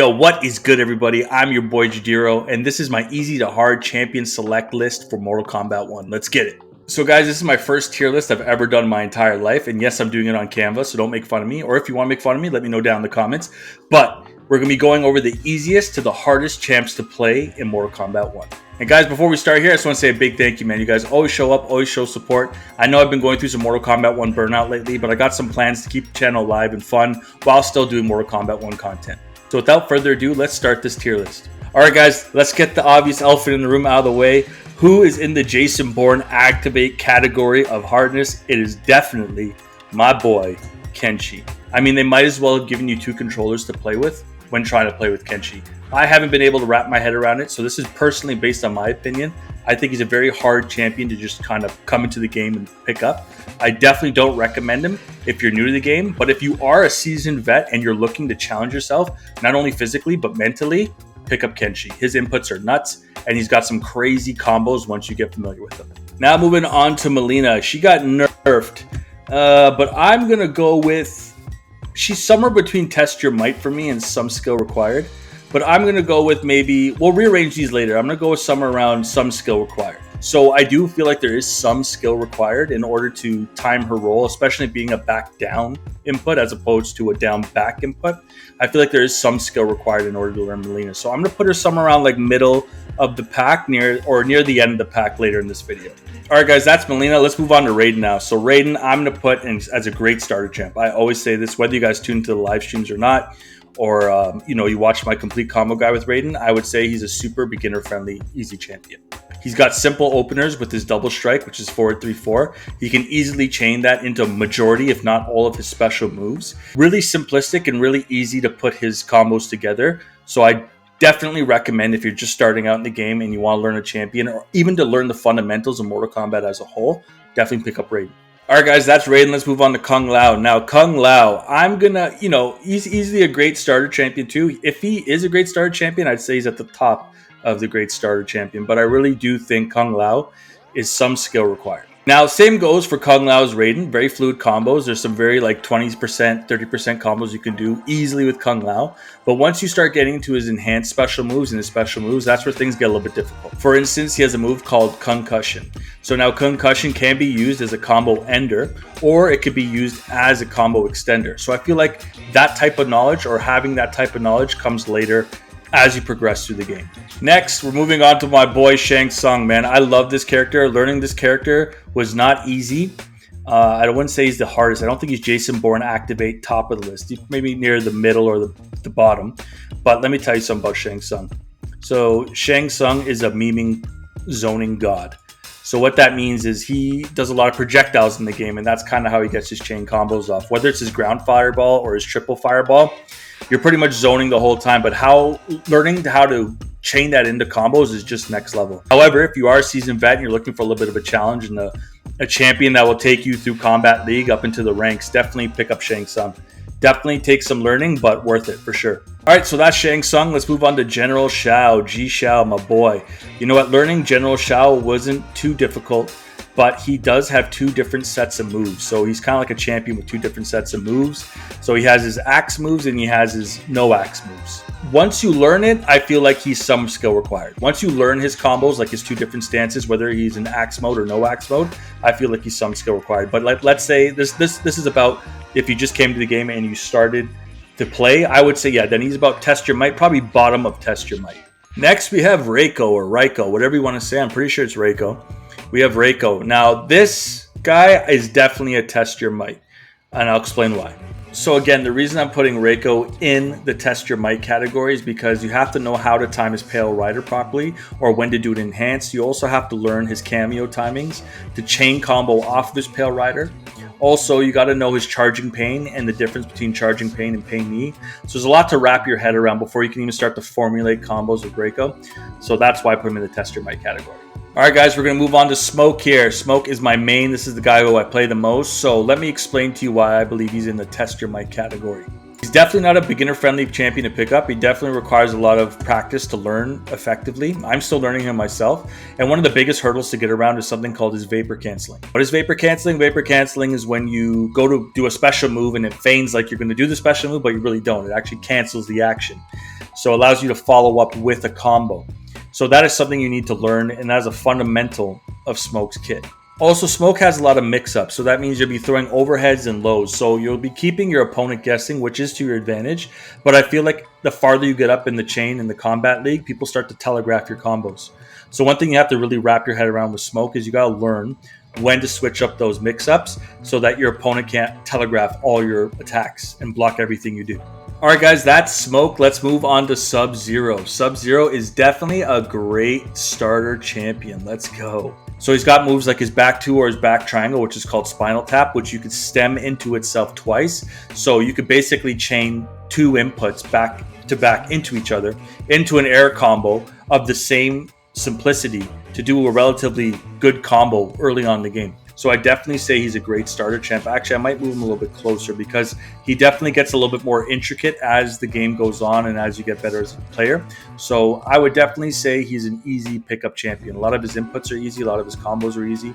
Yo, what is good, everybody? I'm your boy Jadiro, and this is my easy to hard champion select list for Mortal Kombat 1. Let's get it. So guys, this is my first tier list I've ever done in my entire life, and yes, I'm doing it on Canva, so don't make fun of me, or if you want to make fun of me, let me know down in the comments. But we're going to be going over the easiest to the hardest champs to play in Mortal Kombat 1. And guys, before we start here, I just want to say a big thank you, man. You guys always show up, always show support. I know I've been going through some Mortal Kombat 1 burnout lately, but I got some plans to keep the channel alive and fun while still doing Mortal Kombat 1 content. So without further ado, let's start this tier list. All right, guys, let's get the obvious elephant in the room out of the way. Who is in the Jason Bourne Activate category of hardness? It is definitely my boy, Quan Chi. I mean, they might as well have given you two controllers to play with when trying to play with Quan Chi. I haven't been able to wrap my head around it, so this is personally based on my opinion. I think he's a very hard champion to just kind of come into the game and pick up. I definitely don't recommend him if you're new to the game, but if you are a seasoned vet and you're looking to challenge yourself, not only physically, but mentally, pick up Quan Chi. His inputs are nuts, and he's got some crazy combos once you get familiar with them. Now moving on to Mileena. She got nerfed, but I'm going to go with, she's somewhere between test your might for me and some skill required. But I'm going to go with maybe, we'll rearrange these later. I'm going to go with somewhere around some skill required. So I do feel like there is some skill required in order to time her roll, especially being a back down input as opposed to a down back input. I feel like there is some skill required in order to learn Mileena. So I'm going to put her somewhere around like middle of the pack, near the end of the pack later in this video. All right, guys, that's Mileena. Let's move on to Raiden now. So Raiden, I'm going to put in as a great starter champ. I always say this, whether you guys tune into the live streams or not, or you watch my complete combo guy with Raiden, I would say he's a super beginner friendly easy champion. He's got simple openers with his double strike, which is forward 3-4. He can easily chain that into majority, if not all, of his special moves. Really simplistic and really easy to put his combos together. So I definitely recommend, if you're just starting out in the game and you want to learn a champion, or even to learn the fundamentals of Mortal Kombat as a whole, definitely pick up Raiden. All right, guys, that's Raiden. Let's move on to Kung Lao. Now, Kung Lao, I'm going to, he's easily a great starter champion too. If he is a great starter champion, I'd say he's at the top of the great starter champion. But I really do think Kung Lao is some skill required. Now, same goes for Kung Lao's Raiden. Very fluid combos. There's some very 20%, 30% combos you can do easily with Kung Lao. But once you start getting into his enhanced special moves and his special moves, that's where things get a little bit difficult. For instance, he has a move called Concussion. So now Concussion can be used as a combo ender, or it could be used as a combo extender. So I feel like that type of knowledge, or having that type of knowledge, comes later as you progress through the game. Next, we're moving on to my boy Shang Tsung, man. I love this character. Learning this character was not easy. I wouldn't say he's the hardest. I don't think he's Jason Bourne Activate top of the list. He's maybe near the middle or the bottom. But let me tell you something about Shang Tsung. So Shang Tsung is a memeing zoning god. So what that means is he does a lot of projectiles in the game, and that's kind of how he gets his chain combos off. Whether it's his ground fireball or his triple fireball, you're pretty much zoning the whole time, but learning how to chain that into combos is just next level. However, if you are a seasoned vet and you're looking for a little bit of a challenge and a champion that will take you through Combat League up into the ranks, definitely pick up Shang Tsung. Definitely take some learning, but worth it for sure. All right, so that's Shang Tsung. Let's move on to General Shao, Ji Shao, my boy. You know what? Learning General Shao wasn't too difficult, but he does have two different sets of moves. So he's kind of like a champion with two different sets of moves. So he has his axe moves and he has his no axe moves. Once you learn it, I feel like he's some skill required. Once you learn his combos, like his two different stances, whether he's in axe mode or no axe mode, I feel like he's some skill required. But let's say this is about if you just came to the game and you started to play, I would say, yeah, then he's about test your might, probably bottom of test your might. Next, we have Reiko or Raiko, whatever you want to say. I'm pretty sure it's Reiko. We have Reiko. Now, this guy is definitely a test your might, and I'll explain why. So again, the reason I'm putting Reiko in the test your might category is because you have to know how to time his Pale Rider properly, or when to do it enhanced. You also have to learn his cameo timings to chain combo off this Pale Rider. Also, you got to know his charging pain and the difference between charging pain and pain knee. So there's a lot to wrap your head around before you can even start to formulate combos with Reiko. So that's why I put him in the test your might category. All right, guys, we're going to move on to Smoke here. Smoke is my main. This is the guy who I play the most. So let me explain to you why I believe he's in the test your might category. He's definitely not a beginner-friendly champion to pick up. He definitely requires a lot of practice to learn effectively. I'm still learning him myself. And one of the biggest hurdles to get around is something called his vapor canceling. What is vapor canceling? Vapor canceling is when you go to do a special move and it feigns like you're going to do the special move, but you really don't. It actually cancels the action. So it allows you to follow up with a combo. So that is something you need to learn, and that is a fundamental of Smoke's kit. Also, Smoke has a lot of mix-ups, so that means you'll be throwing overheads and lows. So you'll be keeping your opponent guessing, which is to your advantage. But I feel like the farther you get up in the chain in the Combat League, people start to telegraph your combos. So one thing you have to really wrap your head around with Smoke is you got to learn when to switch up those mix-ups so that your opponent can't telegraph all your attacks and block everything you do. All right, guys, that's Smoke. Let's move on to Sub-Zero. Sub-Zero is definitely a great starter champion. Let's go. So he's got moves like his back two or his back triangle, which is called Spinal Tap, which you could stem into itself twice. So you could basically chain two inputs back to back into each other into an air combo of the same simplicity to do a relatively good combo early on in the game. So I definitely say he's a great starter champ. Actually, I might move him a little bit closer because he definitely gets a little bit more intricate as the game goes on and as you get better as a player. So I would definitely say he's an easy pickup champion. A lot of his inputs are easy. A lot of his combos are easy.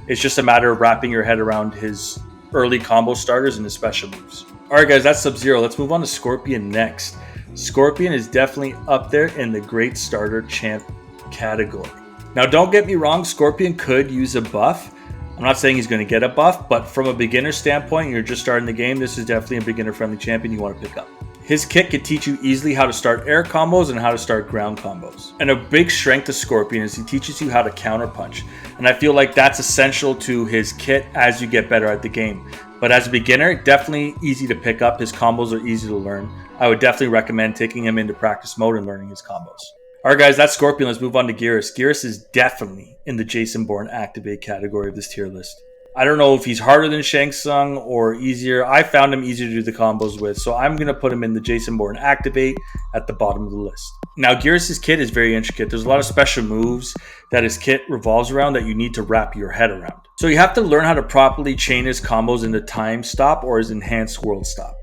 It's just a matter of wrapping your head around his early combo starters and his special moves. All right, guys, that's Sub-Zero. Let's move on to Scorpion next. Scorpion is definitely up there in the great starter champ category. Now, don't get me wrong. Scorpion could use a buff. I'm not saying he's going to get a buff, but from a beginner standpoint, you're just starting the game, this is definitely a beginner-friendly champion you want to pick up. His kit can teach you easily how to start air combos and how to start ground combos. And a big strength of Scorpion is he teaches you how to counter punch. And I feel like that's essential to his kit as you get better at the game. But as a beginner, definitely easy to pick up. His combos are easy to learn. I would definitely recommend taking him into practice mode and learning his combos. All right, guys, that's Scorpion. Let's move on to Geras. Geras is definitely in the Jason Bourne Activate category of this tier list. I don't know if he's harder than Shang Tsung or easier. I found him easier to do the combos with, so I'm going to put him in the Jason Bourne Activate at the bottom of the list. Now, Geras' kit is very intricate. There's a lot of special moves that his kit revolves around that you need to wrap your head around. So you have to learn how to properly chain his combos into Time Stop or his Enhanced World Stop.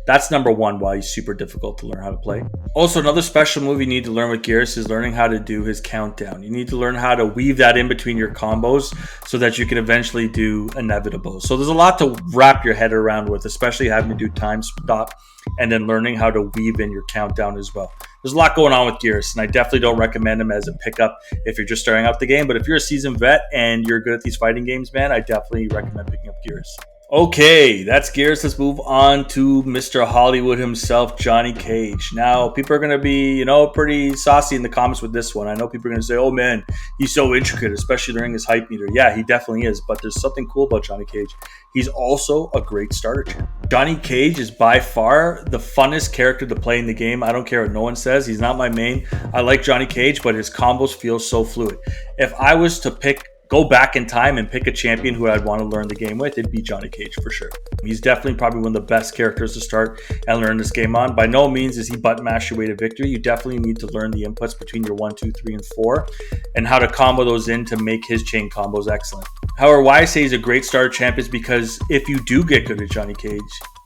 That's number one why he's super difficult to learn how to play. Also, another special move you need to learn with Geras is learning how to do his countdown. You need to learn how to weave that in between your combos so that you can eventually do Inevitable. So there's a lot to wrap your head around with, especially having to do Time Stop and then learning how to weave in your countdown as well. There's a lot going on with Geras, and I definitely don't recommend him as a pickup if you're just starting out the game. But if you're a seasoned vet and you're good at these fighting games, man, I definitely recommend picking up Geras. Okay, that's Geras. Let's move on to Mr. Hollywood himself, Johnny Cage. Now, people are going to be, pretty saucy in the comments with this one. I know people are going to say, oh man, he's so intricate, especially during his hype meter. Yeah, he definitely is, but there's something cool about Johnny Cage. He's also a great starter champ. Johnny Cage is by far the funnest character to play in the game. I don't care what no one says. He's not my main. I like Johnny Cage, but his combos feel so fluid. If I was to go back in time and pick a champion who I'd want to learn the game with, it'd be Johnny Cage for sure. He's definitely probably one of the best characters to start and learn this game on. By no means is he button mash your way to victory. You definitely need to learn the inputs between your 1, 2, 3, and 4 and how to combo those in to make his chain combos excellent. However, why I say he's a great starter champ is because if you do get good at Johnny Cage,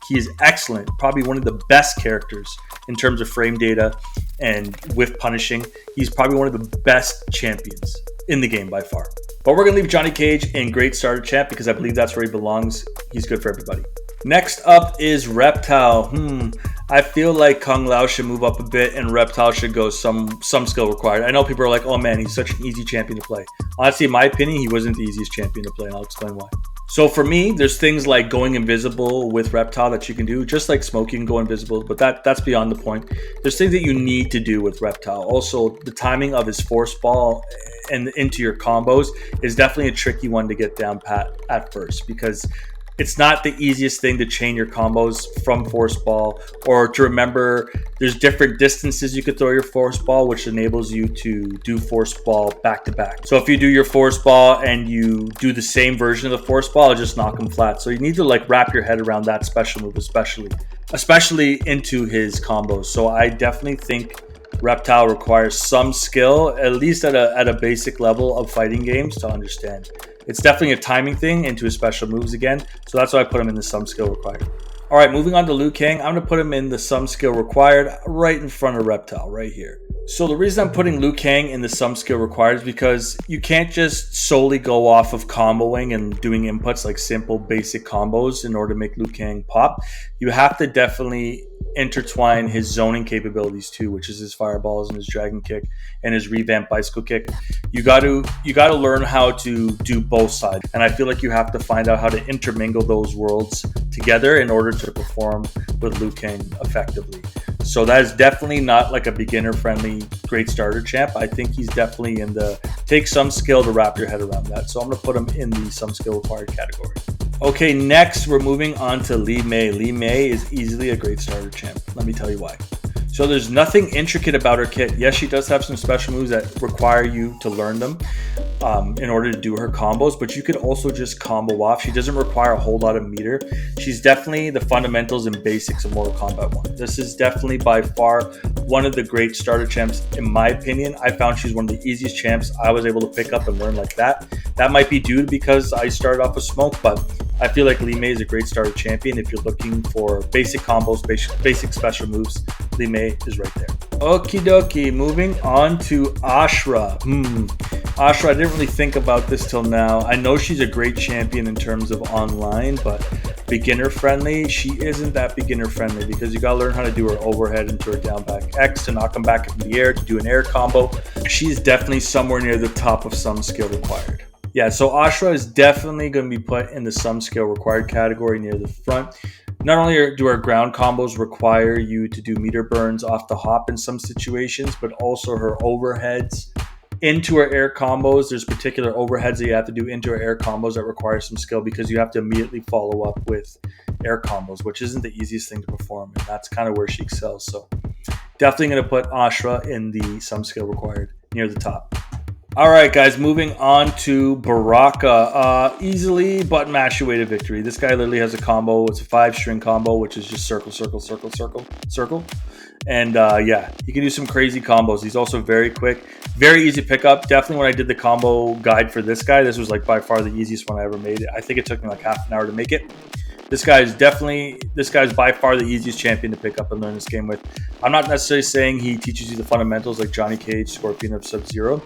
he is excellent, probably one of the best characters in terms of frame data and whiff punishing. He's probably one of the best champions in the game by far. But we're going to leave Johnny Cage in great starter champ because I believe that's where he belongs. He's good for everybody. Next up is Reptile. I feel like Kung Lao should move up a bit and Reptile should go some skill required. I know people are like, oh man, he's such an easy champion to play. Honestly, in my opinion, he wasn't the easiest champion to play, and I'll explain why. So for me, there's things like going invisible with Reptile that you can do, just like Smoke, you can go invisible, but that's beyond the point. There's things that you need to do with Reptile. Also, the timing of his force ball and into your combos is definitely a tricky one to get down pat at first because it's not the easiest thing to chain your combos from force ball or to remember there's different distances you could throw your force ball, which enables you to do force ball back to back. So if you do your force ball and you do the same version of the force ball, it'll just knock them flat. So you need to wrap your head around that special move, especially into his combos. So I definitely think Reptile requires some skill, at least at a basic level of fighting games to understand. It's definitely a timing thing into his special moves again, so that's why I put him in the some skill required. All right, moving on to Liu Kang. I'm going to put him in the some skill required right in front of Reptile right here. So the reason I'm putting Liu Kang in the some skill required is because you can't just solely go off of comboing and doing inputs like simple basic combos in order to make Liu Kang pop. You have to definitely intertwine his zoning capabilities too, which is his fireballs and his dragon kick and his revamped bicycle kick. You got to learn how to do both sides, and I feel like you have to find out how to intermingle those worlds together in order to perform with Liu Kang effectively. So that is definitely not like a beginner-friendly great starter champ. I think he's definitely in the take some skill to wrap your head around that. So I'm going to put him in the some skill required category. Okay, next we're moving on to Li Mei. Li Mei is easily a great starter champ. Let me tell you why. So there's nothing intricate about her kit. Yes, she does have some special moves that require you to learn them in order to do her combos, but you could also just combo off. She doesn't require a whole lot of meter. She's definitely the fundamentals and basics of Mortal Kombat 1. This is definitely by far one of the great starter champs, in my opinion. I found she's one of the easiest champs I was able to pick up and learn like that. That might be due to because I started off with Smoke, but I feel like Li Mei is a great starter champion. If you're looking for basic combos, basic special moves, Li Mei is right there. Okie dokie, moving on to Ashrah. Ashrah, I didn't really think about this till now. I know she's a great champion in terms of online, but beginner friendly, she isn't that beginner friendly because you gotta learn how to do her overhead into her down back X to knock him back in the air to do an air combo. She's definitely somewhere near the top of some skill required. Yeah, so Ashrah is definitely going to be put in the some skill required category near the front. Not only do our ground combos require you to do meter burns off the hop in some situations, but also her overheads into her air combos. There's particular overheads that you have to do into her air combos that require some skill because you have to immediately follow up with air combos, which isn't the easiest thing to perform, and that's kind of where she excels. So definitely going to put Ashrah in the some skill required near the top. All right, guys, moving on to Baraka. Easily button mash away to victory. This guy literally has a combo. It's a 5-string combo, which is just circle, circle, circle, circle, circle. And yeah, he can do some crazy combos. He's also very quick, very easy pickup. Definitely when I did the combo guide for this guy, this was like by far the easiest one I ever made. I think it took me like half an hour to make it. This guy's by far the easiest champion to pick up and learn this game with. I'm not necessarily saying he teaches you the fundamentals like Johnny Cage, Scorpion, or Sub-Zero,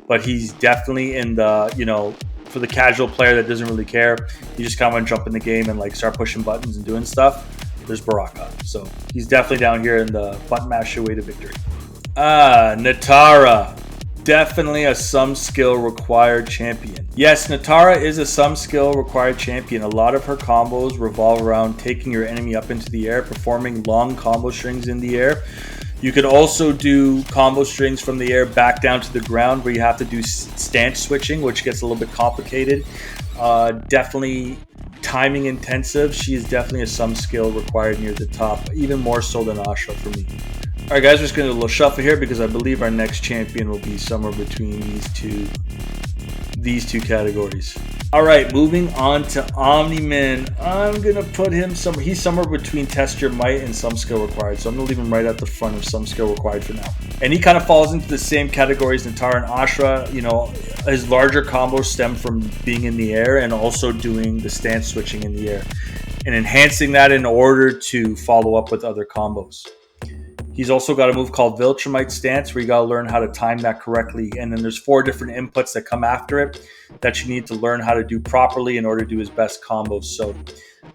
but he's definitely in the, for the casual player that doesn't really care, you just kind of want to jump in the game and like start pushing buttons and doing stuff. There's Baraka. So he's definitely down here in the button mash away to victory. Natara. Definitely a some skill required champion. Yes, Natara is a some skill required champion. A lot of her combos revolve around taking your enemy up into the air, performing long combo strings in the air. You could also do combo strings from the air back down to the ground where you have to do stance switching, which gets a little bit complicated. Definitely timing intensive. She is definitely a some skill required near the top, even more so than Ashrah for me. All right, guys, we're just going to do a little shuffle here because I believe our next champion will be somewhere between these two categories. All right, moving on to Omni-Man. I'm going to put him he's somewhere between Test Your Might and Some Skill Required. So I'm going to leave him right at the front of Some Skill Required for now. And he kind of falls into the same category as Natara and Ashrah. His larger combos stem from being in the air and also doing the stance switching in the air and enhancing that in order to follow up with other combos. He's also got a move called Viltrumite Stance where you got to learn how to time that correctly. And then there's 4 different inputs that come after it that you need to learn how to do properly in order to do his best combos. So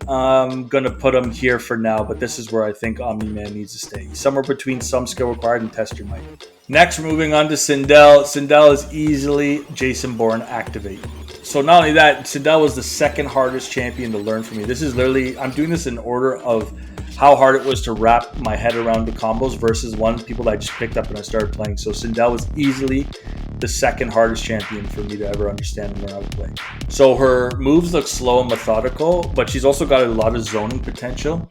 I'm going to put him here for now, but this is where I think Omni-Man needs to stay. Somewhere between Some Skill Required and Test Your Might. Next, we're moving on to Sindel. Sindel is easily Jason Bourne Activate. So not only that, Sindel was the second hardest champion to learn for me. This is literally, I'm doing this in order of how hard it was to wrap my head around the combos versus people that I just picked up and I started playing. So Sindel was easily the second hardest champion for me to ever understand and learn how to play. So her moves look slow and methodical, but she's also got a lot of zoning potential.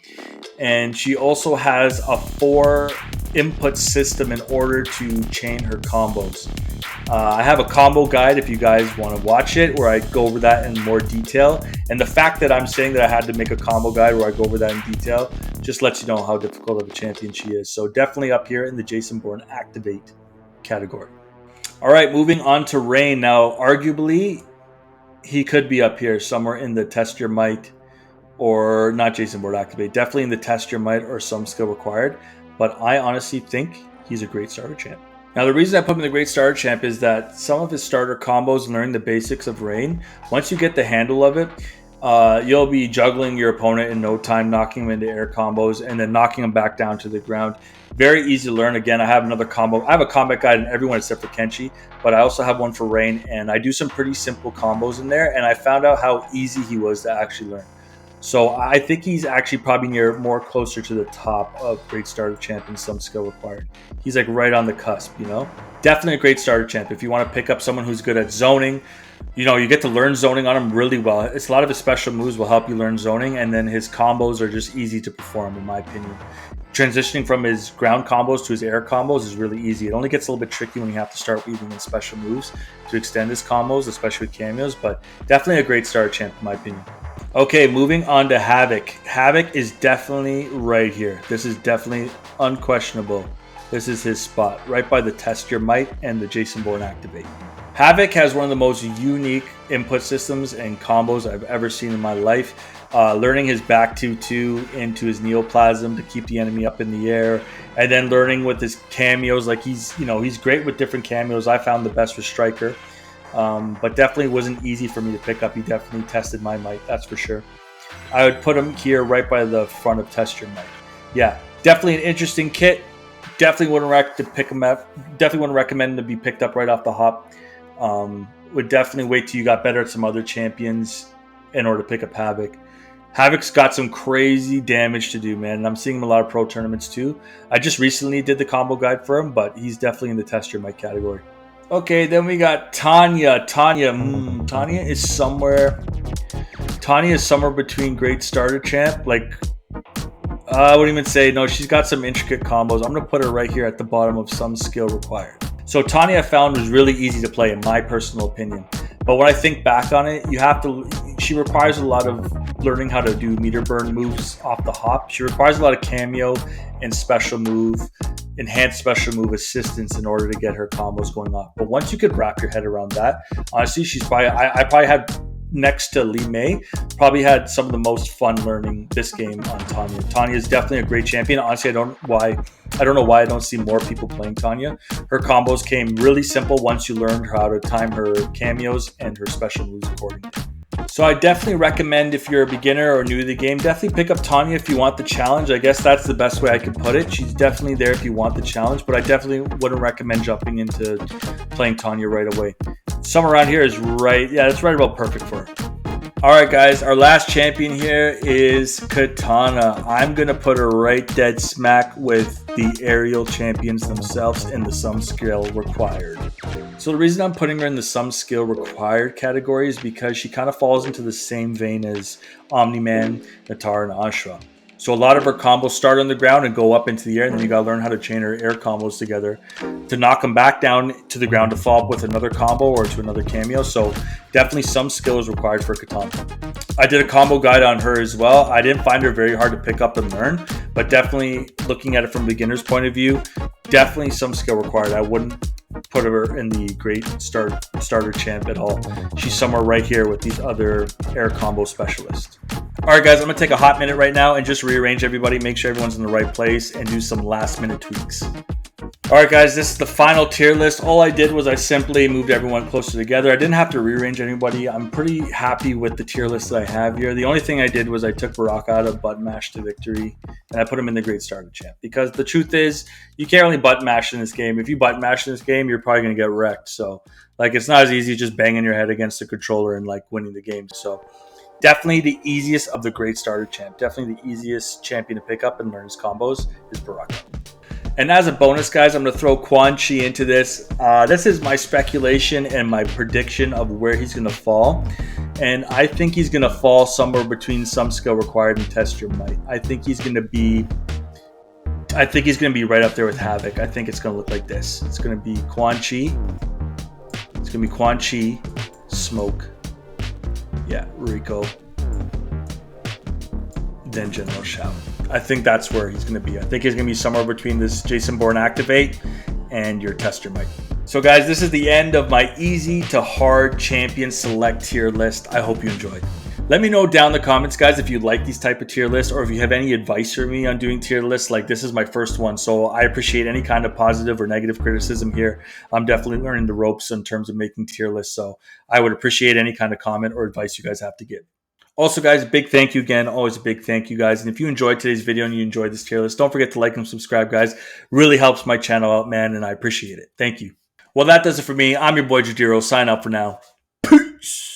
And she also has a 4 input system in order to chain her combos. I have a combo guide if you guys want to watch it where I go over that in more detail. And the fact that I'm saying that I had to make a combo guide where I go over that in detail just lets you know how difficult of a champion she is. So definitely up here in the Jason Bourne Activate category. All right, moving on to Rain. Now, arguably, he could be up here somewhere in the Test Your Might or not Jason Bourne activate. Definitely in the test your might or some skill required. But I honestly think he's a great starter champ. Now, the reason I put him in the great starter champ is that some of his starter combos and learning the basics of Rain, once you get the handle of it, you'll be juggling your opponent in no time, knocking him into air combos, and then knocking him back down to the ground. Very easy to learn. Again, I have another combo. I have a combat guide in everyone except for Quan Chi, but I also have one for Rain, and I do some pretty simple combos in there, and I found out how easy he was to actually learn. So I think he's actually probably more closer to the top of great starter champ in some skill required. He's like right on the cusp, you know? Definitely a great starter champ. If you want to pick up someone who's good at zoning, you know, you get to learn zoning on him really well. It's a lot of his special moves will help you learn zoning, and then his combos are just easy to perform, in my opinion. Transitioning from his ground combos to his air combos is really easy. It only gets a little bit tricky when you have to start weaving in special moves to extend his combos, especially with cameos, but definitely a great starter champ, in my opinion. Okay, moving on to Havoc. Havoc is definitely right here. This is definitely unquestionable. This is his spot, right by the Test Your Might and the Jason Bourne Activate. Havoc has one of the most unique input systems and combos I've ever seen in my life. Learning his back 2-2 into his Neoplasm to keep the enemy up in the air, and then learning with his cameos. Like he's great with different cameos. I found the best with Striker. But definitely wasn't easy for me to pick up. He definitely tested my might, that's for sure. I would put him here right by the front of Test Your Might. Yeah, definitely an interesting kit. Definitely wouldn't recommend him to be picked up right off the hop. Would definitely wait till you got better at some other champions in order to pick up Havoc. Havoc's got some crazy damage to do, man. And I'm seeing him in a lot of pro tournaments too. I just recently did the combo guide for him, but he's definitely in the Test Your Might category. Okay, then we got Tanya. Tanya is somewhere between great starter champ. Like, I wouldn't even say, no, she's got some intricate combos. I'm going to put her right here at the bottom of some skill required. So Tanya I found was really easy to play in my personal opinion. But when I think back on it, she requires a lot of learning how to do meter burn moves off the hop. She requires a lot of cameo and special move, enhanced special move assistance in order to get her combos going off. But once you could wrap your head around that, honestly, she's probably, I probably had, next to Li Mei, probably had some of the most fun learning this game on Tanya. Tanya is definitely a great champion. Honestly, I don't know why I don't see more people playing Tanya. Her combos came really simple once you learned how to time her cameos and her special moves accordingly. So I definitely recommend, if you're a beginner or new to the game, definitely pick up Tanya if you want the challenge. I guess that's the best way I could put it. She's definitely there if you want the challenge, but I definitely wouldn't recommend jumping into playing Tanya right away. Somewhere around here is right, yeah, it's right about perfect for her. Alright guys, our last champion here is Katana. I'm going to put her right dead smack with the aerial champions themselves in the some skill required. So the reason I'm putting her in the some skill required category is because she kind of falls into the same vein as Omni-Man, Natar, and Ashrah. So a lot of her combos start on the ground and go up into the air, and then you gotta learn how to chain her air combos together to knock them back down to the ground to follow up with another combo or to another cameo. So definitely some skill is required for Katana. I did a combo guide on her as well. I didn't find her very hard to pick up and learn, but definitely looking at it from a beginner's point of view, definitely some skill required. I wouldn't put her in the great starter champ at all. She's somewhere right here with these other air combo specialists. Alright guys, I'm going to take a hot minute right now and just rearrange everybody, make sure everyone's in the right place, and do some last minute tweaks. Alright guys, this is the final tier list. All I did was I simply moved everyone closer together. I didn't have to rearrange anybody. I'm pretty happy with the tier list that I have here. The only thing I did was I took Baraka out of button mash to victory, and I put him in the great starter champ. Because the truth is, you can't really button mash in this game. If you button mash in this game, you're probably going to get wrecked. So, like, it's not as easy as just banging your head against the controller and, like, winning the game. So, definitely the easiest of the great starter champ. Definitely the easiest champion to pick up and learn his combos is Baraka. And as a bonus, guys, I'm going to throw Quan Chi into this. This is my speculation and my prediction of where he's going to fall. And I think he's going to fall somewhere between some skill required and Test Your Might. I think he's going to be right up there with Havoc. I think it's going to look like this. It's going to be Quan Chi. It's going to be Quan Chi, Smoke. Yeah, Rico. Then General Shao. I think that's where he's going to be. I think he's going to be somewhere between this Jason Bourne Activate and your Test Your Might. So guys, this is the end of my easy to hard champion select tier list. I hope you enjoyed. Let me know down in the comments, guys, if you like these type of tier lists or if you have any advice for me on doing tier lists. Like, this is my first one, so I appreciate any kind of positive or negative criticism here. I'm definitely learning the ropes in terms of making tier lists, so I would appreciate any kind of comment or advice you guys have to give. Also, guys, big thank you again. Always a big thank you, guys. And if you enjoyed today's video and you enjoyed this tier list, don't forget to like and subscribe, guys. Really helps my channel out, man, and I appreciate it. Thank you. Well, that does it for me. I'm your boy Jadiro. Sign up for now. Peace.